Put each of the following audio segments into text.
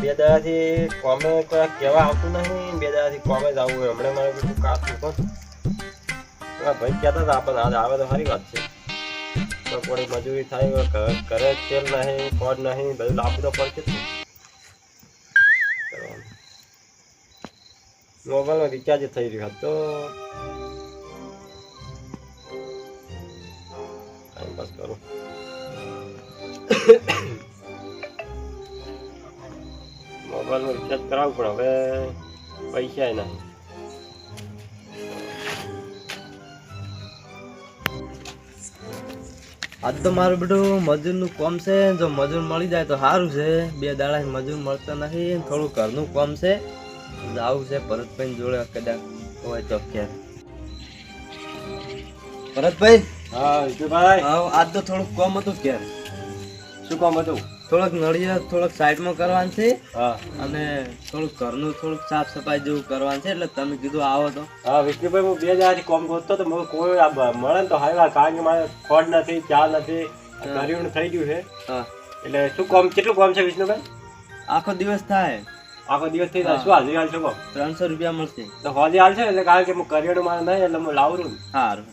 બે દાડાથી કોમે કોઈ કહેવા આવતું નહીં, બે દાડાથી કોમે જ આવવું હોય. હમણાં મારે બધું કાચું તો ભાઈ કહેતા હતા આપણને આજ આવે તો સારી વાત છે. તો થોડી મજૂરી થાય, ઘરે તેલ નહીં, ફોડ નહીં, બધું લાવવું તો પડશે જ. મોબાઈલમાં રિચાર્જ થઈ રહ્યું તો ટાઈમ પાસ કરું. મોબાઈલમાં રિચાર્જ કરાવવું પણ હવે પૈસા નહીં. આજ તો મારું બેટું મજૂરનું કામ છે. જો મજૂર મળી જાય તો સારું છે. બે દાડા મજૂર મળતા નથી. થોડું ઘરનું કામ છે. જાવું છે ભરતભાઈ જોડે કદાચ હોય તો ક્યારે. ભરતભાઈ, હા વિષ્ણુભાઈ, આજ તો થોડુંક કામ હતું ક્યારે. શું કામ હતું? થોડોક નળિયા થોડોક સાઈડમાં કરવાનું છે હા, અને થોડુંક ઘરનું થોડુંક સાફ સફાઈ જેવું કરવાનું છે. એટલે તમે કીધું આવો તો. હા વિષ્ણુભાઈ, હું બે દાડાથી કામ ગોતતો તો મને કોઈ મળે ને તો હાલ, કારણ કે મારે ફોડ નથી, ચા નથી, કર્યું થઈ ગયું છે. હા, એટલે શું કામ, કેટલું કામ છે વિષ્ણુભાઈ? આખો દિવસ થાય. આખો દિવસ થઈ જાય. શું હાજરી હાલ છો? 300 રૂપિયા મળશે. તો હોજી હાલ છે એટલે, કારણ કે હું કરિયાણું મારે નહીં એટલે હું લાવું છું. સારું.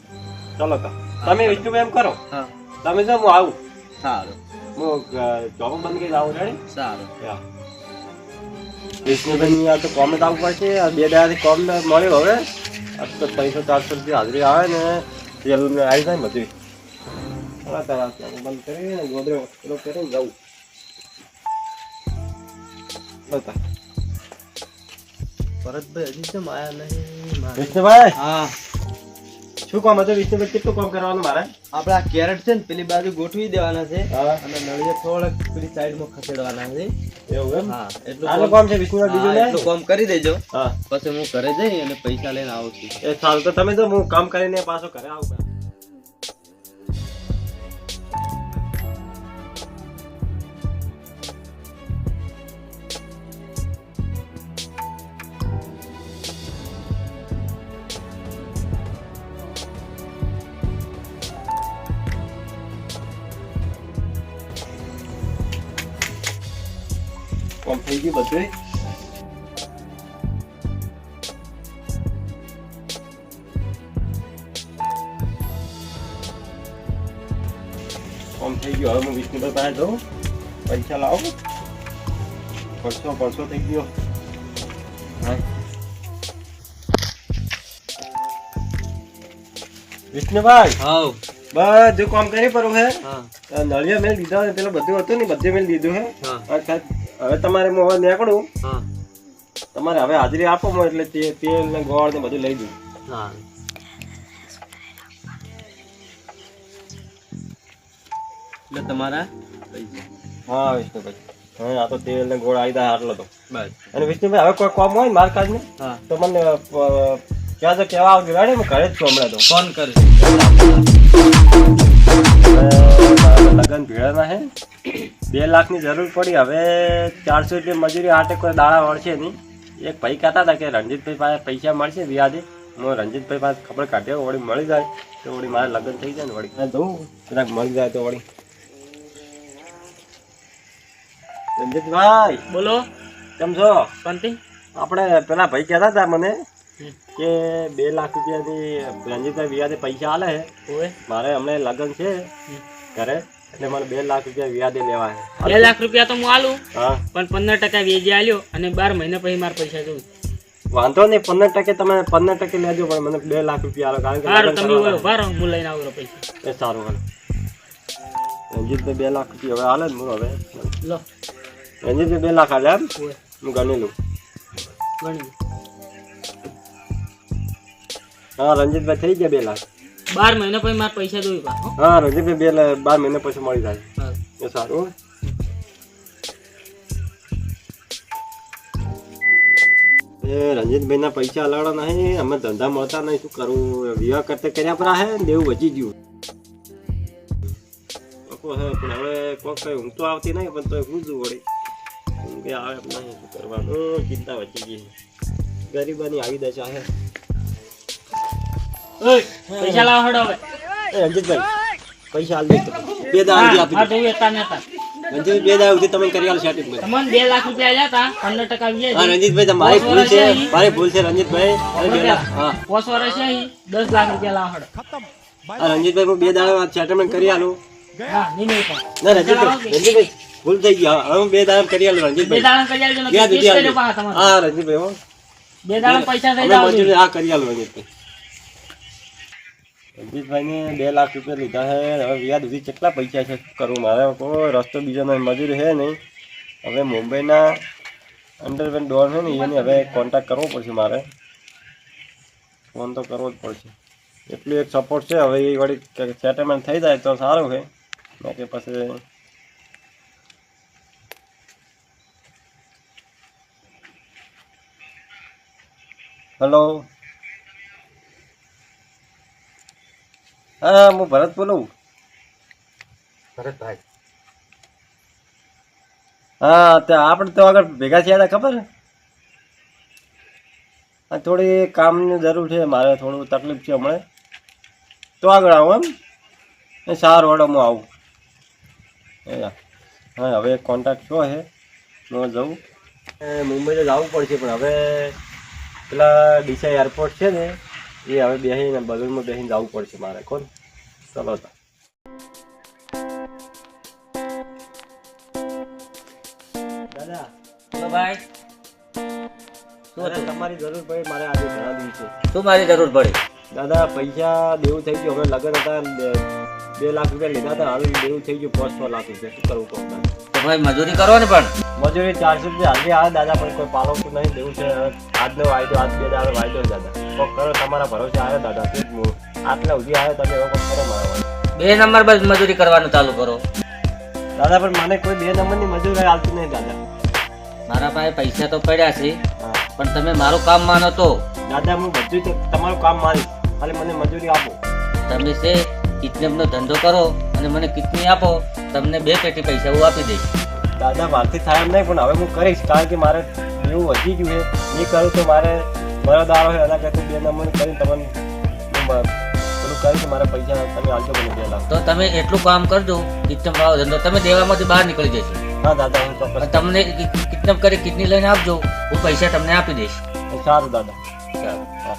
ચલો તો તમે વિષ્ણુભાઈ એમ કરો, હા, તમે જો હું આવું, સારું. હું જોબ બંધ કરી આવું. રેડી? સારું. વિષ્ણુભાઈ આ તો કોમ જ આવવું પડશે. આ બે દાડાથી કોમ મળ્યો. હવે આ તો 300-400 રૂપિયા હાજરી આવે ને તેલ આવી જાય બધું. બંધ કરીને ગોદરો પેલો કરીને જવું. ભરતભાઈ હજી કેમ આયા નહીં? વિષ્ણુભાઈ, હા, શું કામ હતું વિષ્ણુભાઈ? કેટલું કામ કરવાનું મારે? આપણે આ કેરેટ છે ને પેલી બાજુ ગોઠવી દેવાના છે હા, અને નળિયા થોડાક પેલી સાઈડમાં ખસેડવાના છે. એવું એમ? હા, આનું કામ છે વિષ્ણુભાઈ, બીજું નહીં? એટલું કામ કરી દેજો. હા, પછી હું ઘરે જઈ અને પૈસા લઈને આવું છું. એ સારું. તો તમે જો હું કામ કરીને પાછો ઘરે આવું. કોમ થઈ ગયું બધું. કોમ થઈ ગયું. હવે હું વિષ્ણુભાઈ પાસે જાઉં, પૈસા લાવો. 500 થઈ ગયો. હા વિષ્ણુભાઈ, હાઉ. બધું કામ કરી પડું હે. હા, નળિયા મેળ દીધા ને પેલું બધું હતું ને બધું મેળ દીધું હે. હા, હવે તમારે હું હવે નીકળું. હા, તમારે હવે હાજરી આપો એટલે તેલ ને ગોળ ને બધું લઈ દઉં. હા. એટલે તમારા પૈસા. હા વિષ્ણુભાઈ, હા આ તો તેલ ને ગોળ આવી જાય આટલો તો. બસ. અને વિષ્ણુભાઈ હવે કોઈ કામ હોય ને માર કાજ ને હા, તો મને ક્યાં તો કહેવા આવજો. રાડે હું ઘરે જ છું હમણાં તો. ફોન કરી. લગન ભીડાના હે, 2 લાખની જરૂર પડી. હવે 400 રૂપિયા મજૂરી આટે કોઈ દાડા વળશે નહીં. એક ભાઈ કહેતા હતા કે રણજીતભાઈ પાસે પૈસા મળશે વ્યાજે. હું રણજીતભાઈ પાસે ખબર કાઢ્યો, વળી મળી જાય તો વળી મારે લગ્ન થઈ જાય ને વળી જવું કદાચ મળી જાય તો વળી. રણજીતભાઈ બોલો. કેમ છો? શાંતિ. આપણે પેલા ભાઈ કહેતા હતા મને કે 2 લાખ રૂપિયાથી રણજીતભાઈ વ્યાજે પૈસા આલે છે. મારે હમણાં લગ્ન છે ઘરે એટલે મને 2 લાખ રૂપિયા વ્યાજે લેવા છે. 2 લાખ રૂપિયા તો હું આલું, હા, પણ 15% વ્યાજે આલ્યો અને 12 મહિના પછી મારા પૈસા જોઉં. વાંધો નહીં. 15% તમે 15% લેજો, પણ મને 2 લાખ રૂપિયા આલો. કારણ કે સારું, લગ્ન તમે કરવાના. ઉભા રહો, હું લઈને આવું પૈસા. એ સારું. હાલો રણજીતભાઈ 2 લાખ રૂપિયા હવે હાલે ને હું હવે લો રણજીતભાઈ 2 લાખ હાલે એમ હું ગણી લઉં. ગણી હા રણજીતભાઈ થઈ ગયા 2 લાખ. 12 મહિના પછી મારા પૈસા જોઈ પા. હા રણજીતભાઈ 12 મહિના પછી મળી જાય. એ સારું. એ રંજીતભાઈ ના પૈસા અલાડા નહીં, અમે ધંધા મળતા નહીં, શું કરું? વિવાહ કરતા કર્યા પર હે દેવું વધી ગયું. પણ હવે કોક કઈ ઊંઘ તો આવતી નહીં, પણ તો શું જ વળી ઊંઘે આવે એમ નહીં. શું કરવાનું? ચિંતા વધી ગઈ. ગરીબાની આવી દશા હે. પૈસા લાવો હડો હવે. એ રંજીતભાઈ પૈસા હાલ દે. 2 દાડા આપી હા જોયું હતા ને હતા. રણજીતભાઈ બે દાડા સુધી તમે કરી આલો સેટિંગ કરી. તમને 2 લાખ રૂપિયા આલ્યા હતા 15% વ્યાજ. હા રણજીતભાઈ તમારી ભૂલ છે, મારી ભૂલ છે રણજીતભાઈ. અને બે લાખ, હા 5 વર્ષ છે ઈ 10 લાખ રૂપિયા લાવો હડ. હા રણજીતભાઈ હું બે દાડા સેટલમેન્ટ કરી આલું. હા નહીં પણ ના રણજીતભાઈ ભૂલ થઈ ગઈ. હવે હું બે દાડા કરી આલું 2 રણજીતભાઈ. દાડા કરી આલજો ને વ્યાજ કેસ સુધી કર્યો આલજો. પાછા તમારે. હા રણજીતભાઈ હો. 2 દાડા પૈસા થઈ અમે જાવ. મજૂરી હા કરી આલું રણજીતભાઈ. રણજીતભાઈને 2 લાખ રૂપિયા લીધા છે. હવે વ્યાજ સુધી કેટલા પૈસા છે શું કરવું મારે? કોઈ રસ્તો બીજો નહીં, મજૂરી છે નહીં. હવે મુંબઈના અંડરવેન ડોન છે ને એને હવે કોન્ટેક્ટ કરવો પડશે મારે. ફોન તો કરવો જ પડશે. એટલું એક સપોર્ટ છે. હવે એ વળી સેટલમેન્ટ થઈ જાય તો સારું છે. બાકી પછી હેલો, હા હું ભરત બોલું. ભરતભાઈ હા તે આપણે તો આગળ ભેગા થયા હતા ખબર? હા થોડી કામની જરૂર છે મારે, થોડું તકલીફ છે હમણાં. તો આગળ આવું એમ? સારું વડો હું આવું. હા હવે કોન્ટેક્ટ શું છે હું જઉં. મુંબઈ તો જવું પડશે પણ હવે પેલા ડીસા એરપોર્ટ છે ને એ હવે બેસીને બલૂનમાં બેસીને જવું પડશે મારે. કોણ ચલો તો. દાદા ભાઈ અરે તમારી જરૂર પડી મારે આજે ઘણા દિવસે. શું મારી જરૂર પડી? દાદા પૈસા દેવું થઈ ગયું. હવે લગ્ન હતા 2 લાખ રૂપિયા લીધા હતા, હાલ દેવું થઈ ગયું 5-6 લાખ રૂપિયા. શું કરવું કહું દાદા? તો ભાઈ મજૂરી કરો ને પણ. મજૂરી 400 રૂપિયા હાલવી આવે દાદા, પણ કોઈ પાલવતું નહીં દેવું છે. આજનો વાયદો, આજ 2 દાડો વાયદો દાદા. કોક કરો, તમારા ભરોસે આવ્યો દાદા. શું હું આટલા સુધી આવ્યો, તમે એવો કોક કરો મારા વાળો. 2 નંબર બસ મજૂરી કરવાનું ચાલુ કરો. દાદા પણ મને કોઈ 2 નંબરની મજૂરી આવતી નહીં દાદા. મારા પાસે પૈસા તો પડ્યા છે, હા પણ તમે મારું કામ માનો તો. દાદા હું બધું તો તમારું કામ મારીશ, ખાલી મને મજૂરી આપો. તમે છે કિડનેપનો ધંધો કરો અને મને કિડની આપો, તમને 2 પેટી પૈસા હું આપી દઈશ. દાદા મારથી થાય એમ નહીં, પણ હવે હું કરીશ. કારણ કે મારે એવું વધી ગયું છે. એ કરું તો મારે મારો દારો છે, એના કરતાં 2 નંબર કરીને તમને પેલું કરી મારે પૈસા તમે આવજો મને 2 લાખ. તો તમે એટલું કામ કરજો, કિડનેપ વાળો ધંધો તમે દેવામાંથી બહાર નીકળી જશો. હા દાદા હું ચોક્કસ. અને તમને કિડનેપ કરી કિડની લઈને આપજો, હું પૈસા તમને આપી દઈશ. સારું દાદા. સારું. હા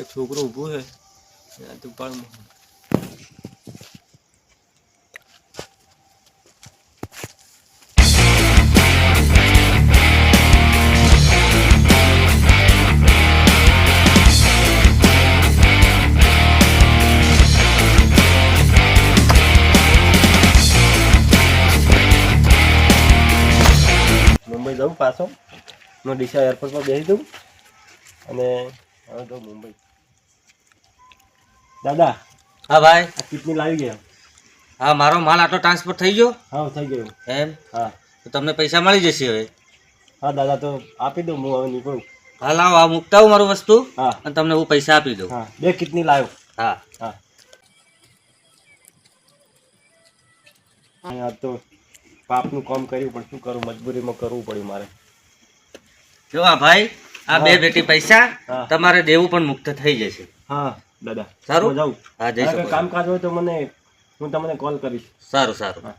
એક છોકરો ઊભો છે તું પણ મુંબઈ જાઉં પાછો. હું ડીસા એરપોર્ટ પર બેસી દઉં અને હવે તો મુંબઈ. દાદા હા ભાઈ. આ કિડની લાવી ગયા. હા મારો માલ આટલો ટ્રાન્સફર થઈ ગયો હા થઈ ગયું. એમ? હા તો તમને પૈસા મળી જશે હવે. હા દાદા તો આપી દઉં, હું હવે નીકળું. હા લાવો, આ મૂકતા હું મારું વસ્તુ હા અને તમને હું પૈસા આપી દઉં. હા 2 કિડની લાવ્યો. હા હા આ તો પાપનું કામ કર્યું પણ શું કરું, મજબૂરીમાં કરવું પડ્યું મારે. જો આ ભાઈ, આ 2 પેટી પૈસા હા. તમારે દેવું પણ મુક્ત થઈ જશે. હા દાદા સારું? હું જાઉં. હા જઈ શકો છો. કામકાજ હોય તો મને હું તમને કોલ કરીશ. સારું સારું. હા